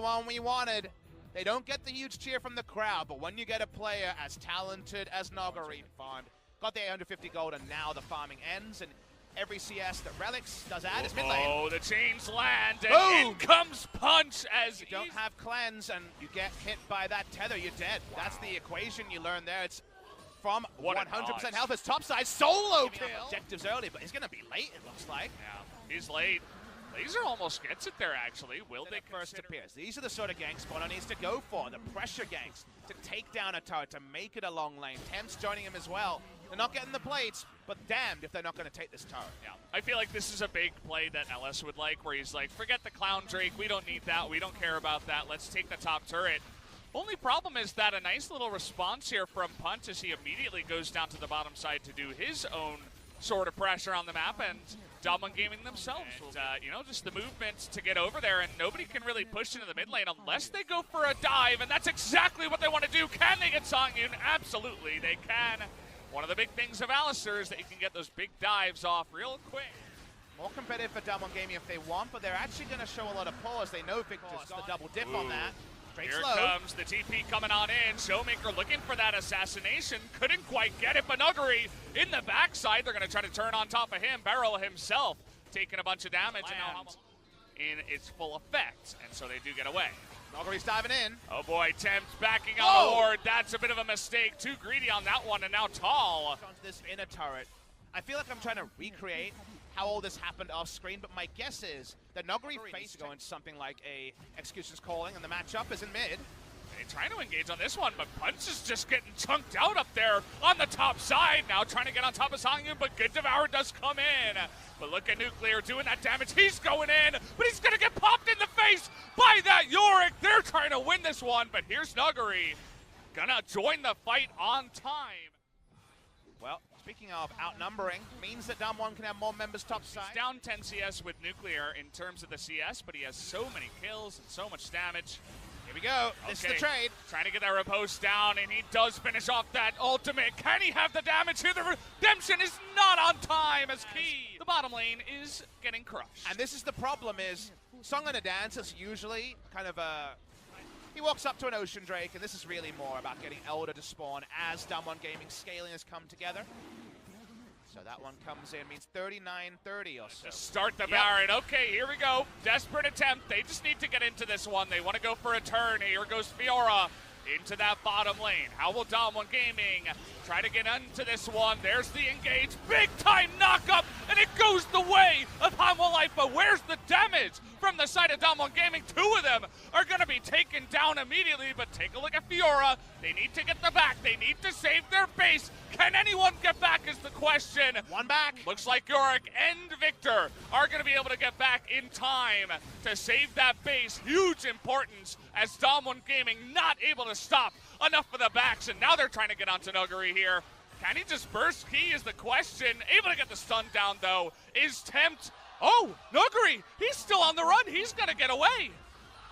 one we wanted. They don't get the huge cheer from the crowd, but when you get a player as talented as Nogari farmed, got the 850 gold, and now the farming ends, and every CS that Relics does add is mid lane. Oh, the chains land, and in comes Punch as you don't have cleanse, and you get hit by that tether, you're dead. Wow. That's the equation you learn there. It's from 100% health. His topside solo kill. Objectives early, but he's going to be late, it looks like. Yeah, he's late. Laser almost gets it there, actually. Will they first appears? These are the sort of ganks Bono needs to go for, the pressure ganks, to take down a turret, to make it a long lane. Temp's joining him as well. They're not getting the plates, but damned if they're not going to take this turret. Yeah, I feel like this is a big play that LS would like, where he's like, forget the Clown Drake, we don't need that, we don't care about that, let's take the top turret. Only problem is that a nice little response here from Punch as he immediately goes down to the bottom side to do his own sort of pressure on the map, and Damwon Gaming themselves. And, you know, just the movement to get over there, and nobody can really push into the mid lane unless they go for a dive, and that's exactly what they want to do. Can they get Songyun? Absolutely, they can. One of the big things of Alistar is that you can get those big dives off real quick. More competitive for Damwon Gaming if they want, but they're actually going to show a lot of pull as they know Victor's the double dip on that. Straight Here slow. Comes the TP coming on in. Showmaker looking for that assassination. Couldn't quite get it, but Nuguri in the backside. They're going to try to turn on top of him. Barrel himself taking a bunch of damage and now in its full effect, and so they do get away. Nuguri's diving in. Oh boy, Tempt backing on the ward. That's a bit of a mistake. Too greedy on that one, and now Tall. This inner turret. I feel like I'm trying to recreate how all this happened off screen, but my guess is that Nuguri faced going something like a Executioner's Calling, and the matchup is in mid. They're trying to engage on this one, but Punch is just getting chunked out up there on the top side. Now trying to get on top of Songyun, but Good Devour does come in. But look at Nuclear doing that damage. He's going in, but he's going to get popped in the face by that Yorick. They're trying to win this one, but here's Nuguri. Gonna join the fight on time. Well, speaking of outnumbering, means that Damwon can have more members topside. He's down 10 CS with Nuclear in terms of the CS, but he has so many kills and so much damage. Here we go. This is the trade. Trying to get that riposte down, and he does finish off that ultimate. Can he have the damage here? The redemption is not on time as Key. The bottom lane is getting crushed. And this is the problem is, Song and a Dance is usually kind of a... He walks up to an Ocean Drake, and this is really more about getting Elder to spawn as Damwon Gaming scaling has come together. So that one comes in, means 39-30 or so. Just start the Baron. Okay, here we go. Desperate attempt. They just need to get into this one. They want to go for a turn. Here goes Fiora into that bottom lane. How will Damwon Gaming try to get into this one? There's the engage. Big time knockup, and it goes the way of Hanwha Life. But where's the damage from the side of Damwon Gaming? Two of them are going to be taken down immediately, but take a look at Fiora. They need to get the back. They need to save their base. Can anyone get back is the question. One back. Looks like Yorick and Victor are going to be able to get back in time to save that base. Huge importance as Damwon Gaming not able to stop enough for the backs, and now they're trying to get onto Nuguri here. Can he just burst Key is the question. Able to get the stun down though is Tempt. Oh, Nuguri, he's still on the run. He's going to get away.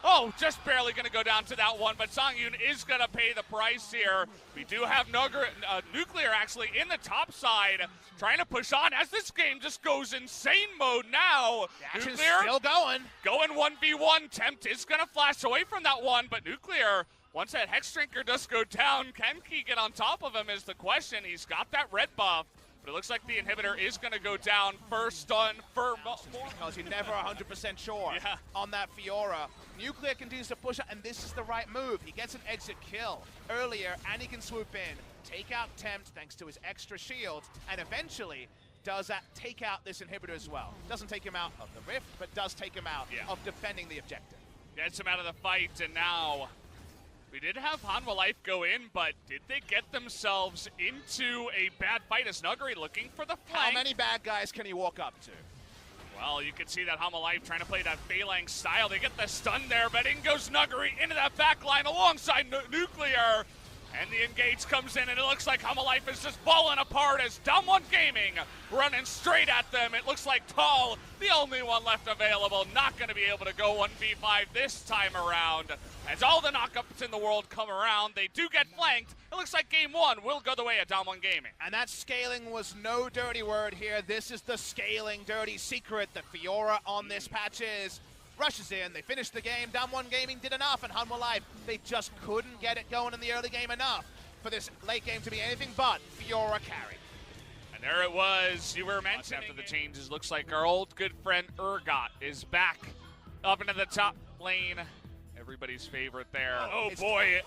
Oh, just barely going to go down to that one, but Songyun is going to pay the price here. We do have Nuclear actually in the top side, trying to push on as this game just goes insane mode now. Nuclear Nuclear still going. Going 1v1. Tempt is going to flash away from that one, but Nuclear, once that Hex Drinker does go down, can he get on top of him is the question. He's got that red buff. But it looks like the inhibitor is going to go down first stun for more. Because you're never 100% sure on that Fiora. Nuclear continues to push it, and this is the right move. He gets an exit kill earlier, and he can swoop in, take out Tempt thanks to his extra shield, and eventually does that take out this inhibitor as well. Doesn't take him out of the rift, but does take him out of defending the objective. Gets him out of the fight, and now we did have Hanwha Life go in, but did they get themselves into a bad fight as Nuguri looking for the flank? How many bad guys can he walk up to? Well, you can see that Hanwha Life trying to play that Phalanx style. They get the stun there, but in goes Nuguri into that back line alongside Nuclear. And the engage comes in, and it looks like Hanwha Life is just falling apart as Damwon Gaming running straight at them. It looks like Tall, the only one left available, not going to be able to go 1v5 this time around. As all the knockups in the world come around, they do get flanked. It looks like game one will go the way of Damwon Gaming. And that scaling was no dirty word here. This is the scaling dirty secret that Fiora on this patch is. rushes in, they finish the game. Damwon Gaming did enough, and Hanwha Live, they just couldn't get it going in the early game enough for this late game to be anything but Fiora carry. And there it was. You were mentioning after the changes. Looks like our old good friend Urgot is back up into the top lane. Everybody's favorite there. Oh boy,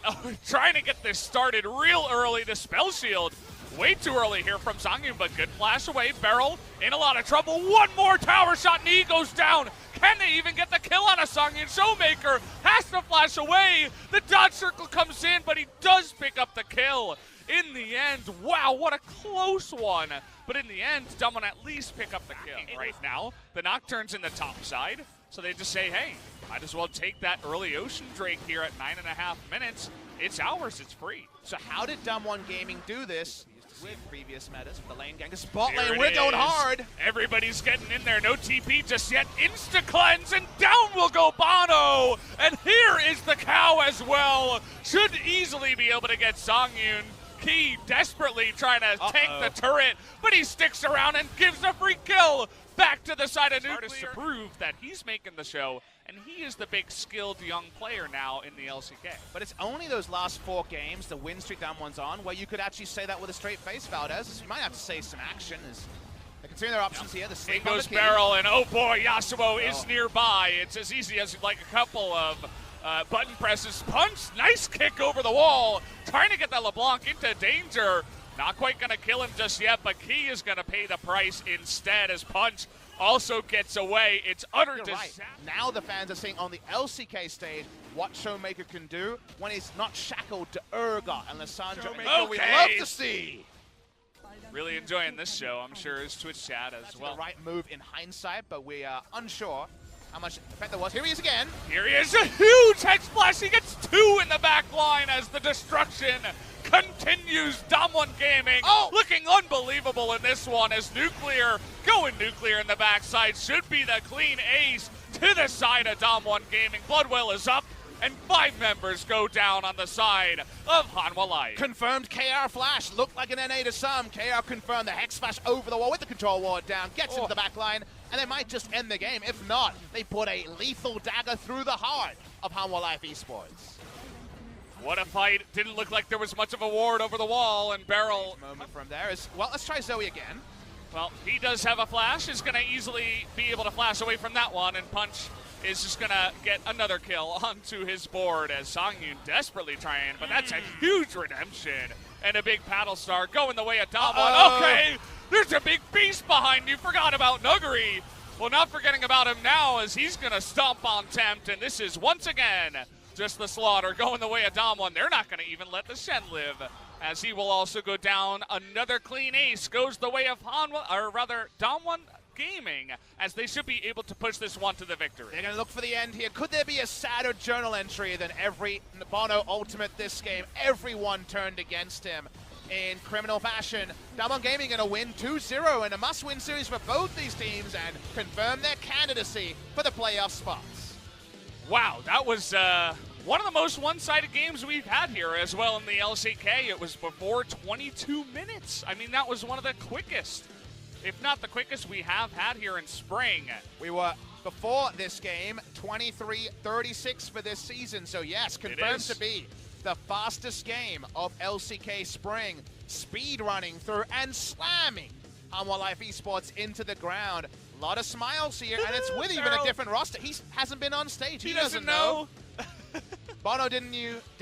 trying to get this started real early. The spell shield way too early here from Songyun, but good flash away. Beryl in a lot of trouble. One more tower shot and he goes down. Can they even get the kill on a Songyun? Showmaker has to flash away. The dodge circle comes in, but he does pick up the kill. In the end, wow, what a close one. But in the end, Damwon at least pick up the kill. Right now, the Nocturne's in the top side, so they just say, hey, might as well take that early Ocean Drake here at 9.5 minutes. It's ours, it's free. So how did Damwon Gaming do this? Used to see previous metas with the lane gang. Spot Here lane, we're going hard. Everybody's getting in there, no TP just yet. Insta-cleanse, and down will go Bono. And here is the cow as well. Should easily be able to get Songyun. Key desperately trying to tank the turret, but he sticks around and gives a free kill back to the side of Nuclear to prove that he's making the show, and he is the big skilled young player now in the LCK. But it's only those last 4 games, the win streak Damwon's on, where you could actually say that with a straight face, Valdez. You might have to say some action as they consider their options here. The in goes Beryl, and oh boy, Yasuo is nearby. It's as easy as like a couple of button presses. Punch, nice kick over the wall, trying to get that LeBlanc into danger. Not quite going to kill him just yet, but Key is going to pay the price instead as Punch also gets away. It's utter disaster. Right. Now the fans are seeing on the LCK stage what Showmaker can do when he's not shackled to Urgot and Lissandra. Okay. We love to see. Really enjoying this show. I'm sure his Twitch chat as well. The right move in hindsight, but we are unsure how much effect there was. Here he is again. Here he is, a huge head splash. He gets 2 in the back line as the destruction continues. Damwon Gaming looking unbelievable in this one as Nuclear going Nuclear in the backside. Should be the clean ace to the side of Damwon Gaming. Bloodwell is up, and 5 members go down on the side of Hanwha Live. Confirmed KR flash, looked like an NA to some. KR confirmed the Hex flash over the wall with the control ward down, gets into the back line, and they might just end the game. If not, they put a lethal dagger through the heart of Hanwha Live Esports. What a fight. Didn't look like there was much of a ward over the wall, and Beryl. Moment from there is, well, let's try Zoe again. Well, he does have a flash, is going to easily be able to flash away from that one, and Punch is just going to get another kill onto his board as Songyun desperately trying, but that's a huge redemption. And a big paddle star going the way of Damwon. Okay, there's a big beast behind you. Forgot about Nuggery. Well, not forgetting about him now as he's going to stomp on Tempt, and this is once again just the slaughter going the way of Damwon. They're not going to even let the Shen live as he will also go down. Another clean ace goes the way of Hanwha, or rather Damwon Gaming, as they should be able to push this one to the victory. They're going to look for the end here. Could there be a sadder journal entry than every Bono ultimate this game? Everyone turned against him in criminal fashion. Damwon Gaming going to win 2-0 in a must-win series for both these teams and confirm their candidacy for the playoff spots. Wow, that was one of the most one-sided games we've had here as well in the LCK. It was before 22 minutes. I mean, that was one of the quickest, if not the quickest we have had here in spring. We were, before this game, 23-36 for this season. So yes, confirmed to be the fastest game of LCK spring. Speed running through and slamming Hanwha Live Esports into the ground. A lot of smiles here, and it's with even a different roster. He hasn't been on stage. He doesn't know. Bono didn't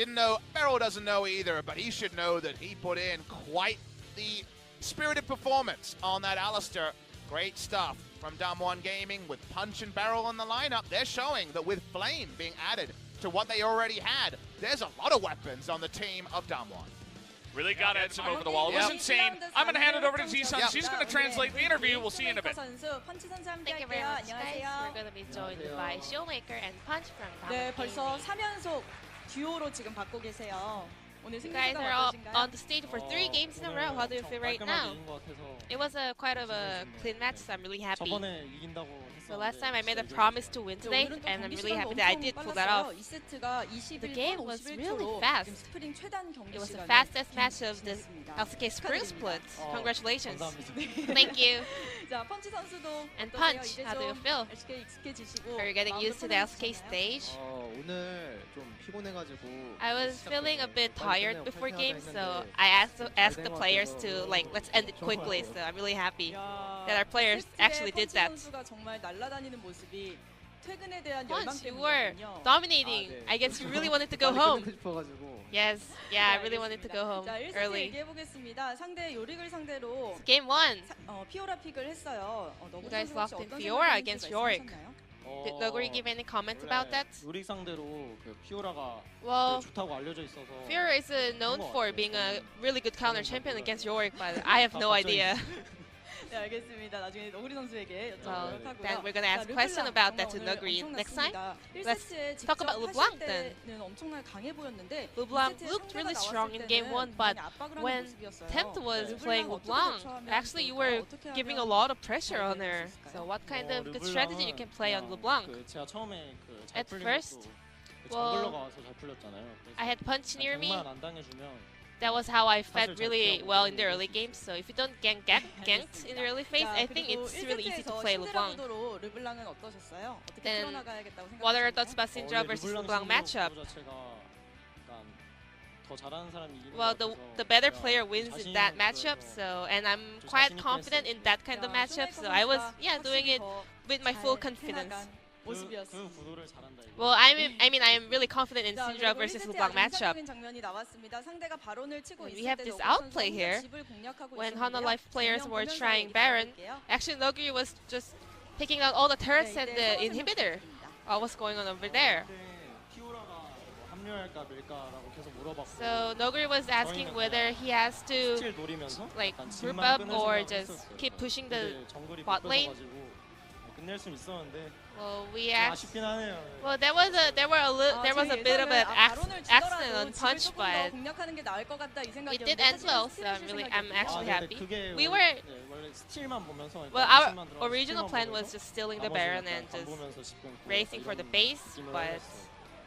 know. Beryl doesn't know either, but he should know that he put in quite the spirited performance on that Alistair. Great stuff from Damwon Gaming with Punch and Beryl in the lineup. They're showing that with Flame being added to what they already had, there's a lot of weapons on the team of Damwon. Really got to him over the wall. It was insane. I'm going to hand it over to Ji-sun. She's going to translate the interview. We'll see you in a bit. Thank you very much, guys. We're going to be joined by Showmaker and Punch from 네, Damwon 벌써 Gaming. 3연속 듀오로 지금 받고 계세요. 오늘 You guys 승리가 are all 어떠신가요? on the stage for 3 games in a row. How do you feel right now? It was quite of a clean match, so I'm really happy. 저번에 이긴다고 So last time I made a promise to win today, and I'm really happy that I did pull that off. The game was really fast. It was the fastest match of the LCK Spring Split. Congratulations. Thank you. And Punch, how do you feel? Are you getting used to the LCK stage? 오늘 좀 피곤해가지고 I was feeling a bit tired before game, so I asked the players to let's end it quickly. So I'm really happy that our players actually did that. Punch, you were dominating. I guess you really wanted to go home. Yes, yeah, I really wanted to go home early. It's game 1. You guys locked in Fiora against Yorick. Did Noguri give any comments about that? 요릭 상대로 그 피오라가 Well, 좋다고 알려져 있어서 Fiora is known for being a really good counter champion against Yorick, but I have no idea. 네, 알겠습니다. 나중에 너구리 선수에게 Well, 여쭤보도록 하고요. then we're gonna ask a 자, question 르블랑 about that to 정말 Noguri 오늘 next time. 엄청났습니다. Let's 1세트에 talk about 직접 LeBlanc 하실 then. 때는 엄청나게 강해 보였는데 LeBlanc 2세트에 looked really 상대가 strong 나왔을 in game 때는 1, but 많이 압박을 하는 when 모습이었어요. Tempt was 르블랑 playing 어떻게 LeBlanc, 대처하면 actually you 좋을까요? were 어떻게 giving a 하면 lot of pressure on 잘 her. 될수 있을까요? So what kind of good strategy you can play on LeBlanc? 그 제가 처음에 그잘 At 풀린 first, 것도 그 well, 정글러가 와서 잘 풀렸잖아요. 그래서 I had Punch near me. 정말 안 당해주면 That was how I fed really well in the early games. So if you don't get ganked in the early phase, I think it's really easy to play LeBlanc. 르블랑은 어떠셨어요? 어떻게 Then, 풀어나가야겠다고 What are your 생각하시나요? thoughts about Syndra versus LeBlanc matchup? Well, the better player wins in that matchup. So, and I'm quite confident in that kind of matchup. So I was doing it with my full confidence. 모습이었어요. Well, I mean I am really confident in 자, Syndra 그리고 versus 1세트에 LeBlanc 아주 matchup. 인상적인 장면이 나왔습니다. 상대가 바론을 치고 We 있을 have 때 this 너구리 outplay 선수가 here. 집을 공략하고 When 있었는데요. Hanwha Life players 장면 were 보면서 trying 얘기 Baron, 나눌게요. actually Noguri was just picking out all the turrets 네, and 이때 the 서로 inhibitor. 생각했습니다. What's going on over there? 피오라가 합류할까 말까라고 계속 물어봤고 So Noguri was asking whether he has to 스틸 노리면서 like 약간 group 집만 up 끊을 or 생각을 just 했었어요. keep pushing the 근데 정글이 bot lane. 뺏겨져가지고 끝낼 수 있었는데 well we 좀 asked. 아쉽긴 하네요. Well, there was a bit of an accident on Punch, but it did end well. So I'm actually happy. We were 원래 스틸만 보면서 well, our original plan was just stealing the Baron and just just racing for the base, but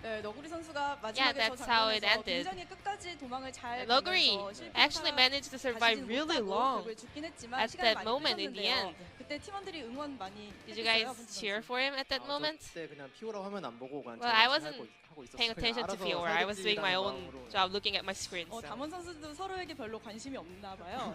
네, 너구리 선수가 Yeah, 마지막에 that's 저 how it 장면에서 ended. 굉장히 끝까지 도망을 잘 Noguri 가면서 actually 실패가 managed to survive 가지진 really 못하고 long. 결국에 죽긴 했지만 at 시간이 that 많이 moment in the 끌렸는데요. end. 그때 팀원들이 응원 많이 Did you guys 했어요, 분수 cheer 선수. for him at that moment? 그때 그냥 피오라 화면 안 보고 그냥 Well, 제가 I 하고 wasn't 있었어요. paying attention to 알아서 Fiora. I was doing my own 살겠지라는 job, looking at my screen. So. 담원 선수도 서로에게 별로 관심이 없나 봐요.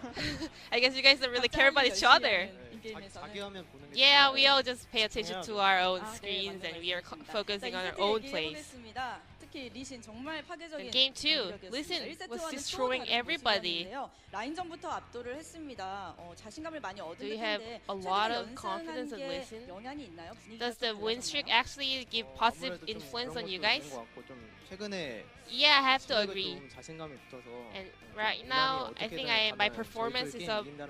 I guess you guys don't really care about each 각자 other. 열심히 하는 이 게임에서는. 자기 화면 보는 게 Yeah, we all just pay attention to our own 아, 네, screens 맞네, and we are 맞습니다. focusing 자, on 이 our 세트 own plays. 얘기해보겠습니다. 특히 리신 정말 파괴적인 In game 2, 공격이었습니다. Listen 1세트와는 was 또 destroying 다른 everybody. 모습이었는데요. 라인전부터 압도를 했습니다. 자신감을 많이 얻은 Do you have 듯한데 a lot 최근에 of confidence 연승한 in 게 Listen? 영향이 있나요? 분위기가 Does the 좀 win streak 달라졌나요? actually give positive influence on you guys? 최근에 Yeah, I have to agree. 좀 자신감이 붙어서 And right now, I think my performance is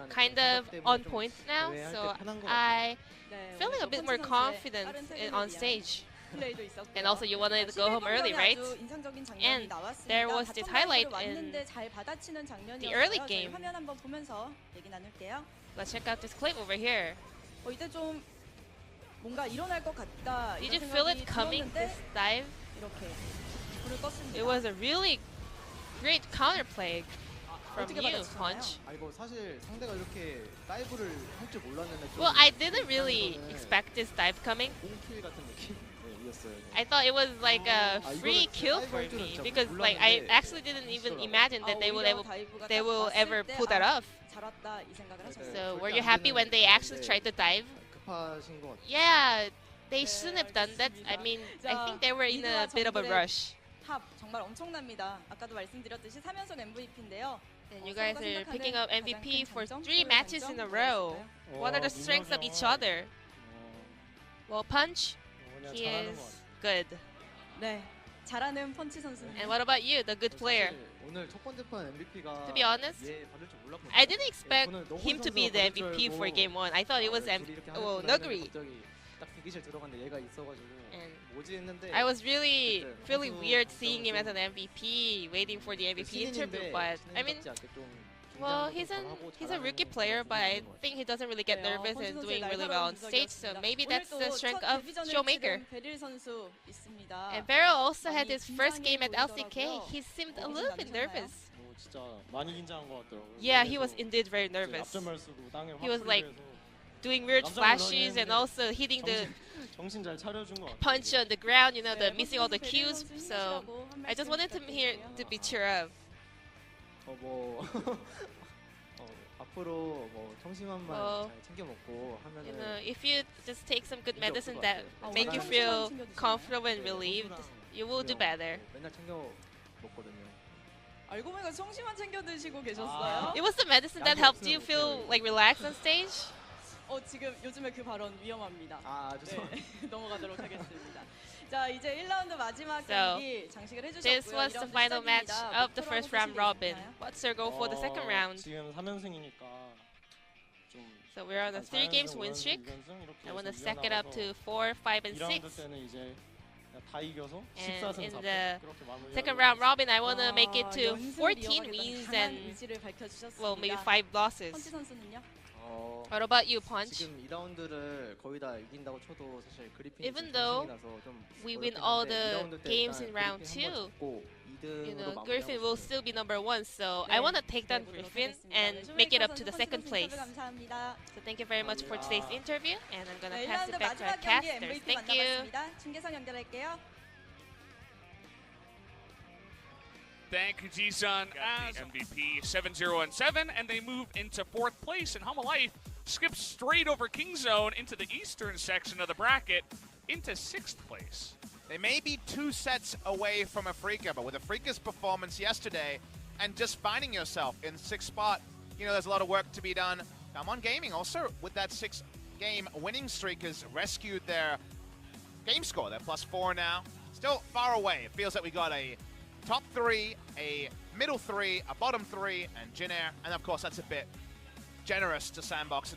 kind of on point now, so I 네, feeling a 오늘 bit 또 more 펀치 선수의 confident 빠른 퇴근을 on 위한 stage. 플레이도 있었고요. And also you wanted to go home early, right? 아주 인상적인 장면이 And 나왔습니다. there was this 바텀 highlight 라인으로 in 왔는데 잘 받아치는 장면이었어요. the early 저희 game. 화면 한번 보면서 얘기 나눌게요. Let's check out this clip over here. 이때 좀 뭔가 일어날 것 같다. Did 이런 you feel it 생각이 coming, 들었는데 this dive? 이렇게 불을 껐습니다. It was a really great counterplay from 어떻게 you, 받아치셨나요? Punch. 아 이거 사실 상대가 이렇게 다이브를 할 줄 몰랐는데 좀 Well, I didn't really expect this dive coming. 꽁킬 같은 느낌이었어요. I thought it was like a 아, free 이거를 kill 다이브 for 할 줄은 me 진짜 because like I 몰랐는데 actually didn't even imagine that they 오히려 will 다이브가 they 딱 will 왔을 ever 때 pull that off. 잘 왔다 이 생각을 하셨어요. So 절대 were you 안 happy when they 되는 actually tried to dive? 급하신 것 같아요. Yeah, they shouldn't have done that. I mean, I think they were in a bit of a rush. 탑 정말 엄청납니다. 아까도 말씀드렸듯이 3연속 MVP인데요. And you guys are picking up MVP for 3 matches in a row. What are the strengths of each other? Well, Punch, he is good. 네, 잘하는 펀치 선수. And what about you, the good player? 오늘 첫 번째 판 MVP가 To be honest, 얘 받을 줄 몰랐거든요. I didn't expect him to be the MVP for game 1. I thought it was Nuguri. 갑자기 딱 대기실 들어갔는데 얘가 있어가지고 And 뭐지 했는데 I was really feeling weird seeing him as an MVP, waiting for the MVP interview. But I mean, Well, he's a rookie player, but I think he doesn't really get nervous and doing really well on stage, so maybe that's the strength of Showmaker. And Beryl also had his first game at LCK. He seemed a little bit nervous. Yeah, he was indeed very nervous. He was like doing weird flashes and also hitting the punch on the ground, you know, the missing all the cues. So I just wanted him here to be cheer up. 앞으로 뭐 청심환만 잘 챙겨 먹고 하면은, you know, if you just take some good medicine that make you feel comfortable and relieved, you will do better. 맨날 챙겨 먹거든요. 알고 보니까 청심환 챙겨 드시고 계셨어요? It was the medicine that helped you feel like relaxed on stage. 지금 요즘에 그 발언 위험합니다. 죄송합니다. 네, 넘어가도록 하겠습니다. 자, 이제 1라운드 마지막 경기 장식을 해주셨고요. This was the final match of the first round robin. What's your goal for the second round? 지금 3연승이니까 좀 So we're on a 3 games win streak. I want to stack it up to 4, 5, and 6. 때는 이제 다 이겨서 And in the second round robin, I want to make it to 14 wins and, well, maybe 5 losses. 펀치 선수는요? What about you, Punch? 지금 2라운드를 거의 다 이긴다고 쳐도 사실 그리핀이 Even though we win all the games in round 2, you know, Griffin will still be number 1, so I want to take down Griffin and make it up to the second place. So thank you very much for today's interview, and I'm going to pass it back to our casters. Thank you. 중계선 연결할게요. Thank you, Ji-sun, as MVP 7-0-7, and they move into 4th place. And Hanwha Life skips straight over King Zone into the eastern section of the bracket into 6th place. They may be 2 sets away from Afrika, but with Afrika's performance yesterday and just finding yourself in 6th spot, you know, there's a lot of work to be done. Damwon Gaming also, with that 6-game winning streak, has rescued their game score. They're +4 now. Still far away. It feels like we got a top 3, a middle 3, a bottom 3, and Jin Air. And of course, that's a bit generous to Sandbox